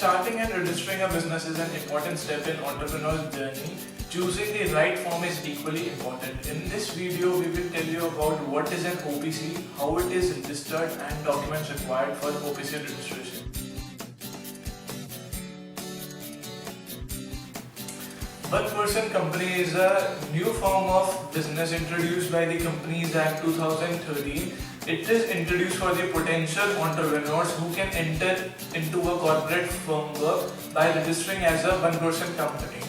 Starting and registering a business is an important step in entrepreneur's journey. Choosing the right form is equally important. In this video, we will tell you about what is an OPC, how it is registered and documents required for OPC registration. One-person company is a new form of business introduced by the Companies Act 2013. It is introduced for the potential entrepreneurs who can enter into a corporate firm by registering as a one-person company.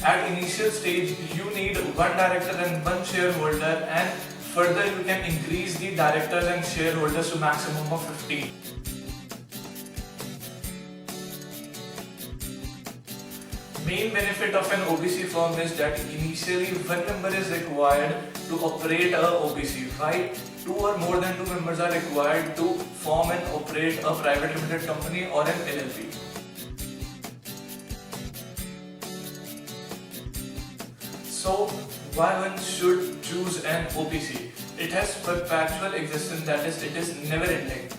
At initial stage, you need one director and one shareholder, and further you can increase the directors and shareholders to maximum of 15. Main benefit of an OPC firm is that initially one member is required to operate a OPC, right? Two or more than two members are required to form and operate a private limited company or an LLP. So, why one should choose an OPC? It has perpetual existence, that is, it is never ending.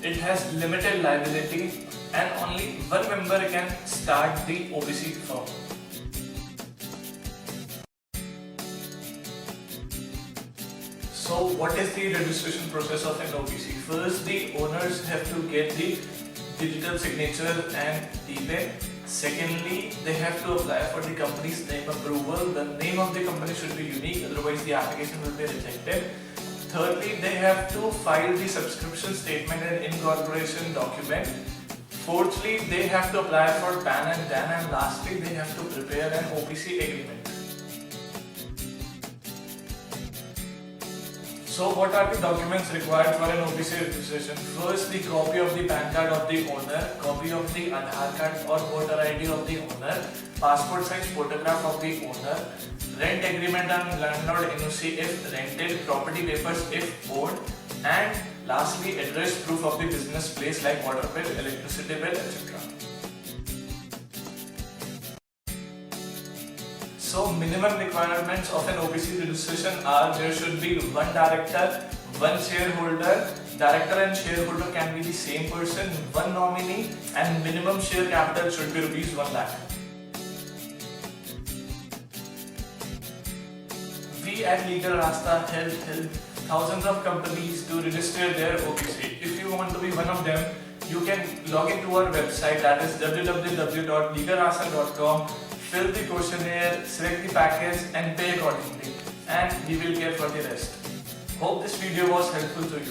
It has limited liability and only one member can start the OPC firm. So what is the registration process of an OPC? First, the owners have to get the digital signature and DPIN. Secondly, they have to apply for the company's name approval. The name of the company should be unique, otherwise the application will be rejected. Thirdly, they have to file the subscription statement and incorporation document. Fourthly, they have to apply for PAN and DAN, and lastly, they have to prepare an OPC agreement. So what are the documents required for an OPC registration? First, the copy of the PAN card of the owner, copy of the Aadhaar card or voter ID of the owner, passport size photograph of the owner, rent agreement and landlord NOC if rented, property papers if owned, and lastly, address proof of the business place like water bill, electricity bill, etc. So, minimum requirements of an OPC registration are there should be one director, one shareholder, director and shareholder can be the same person, one nominee, and minimum share capital should be rupees 1 lakh. We at Legal Rasta help thousands of companies to register their OPC. If you want to be one of them, you can log into our website, that is www.legalrasta.com, fill the questionnaire, select the package and pay accordingly, and we will care for the rest. Hope this video was helpful to you.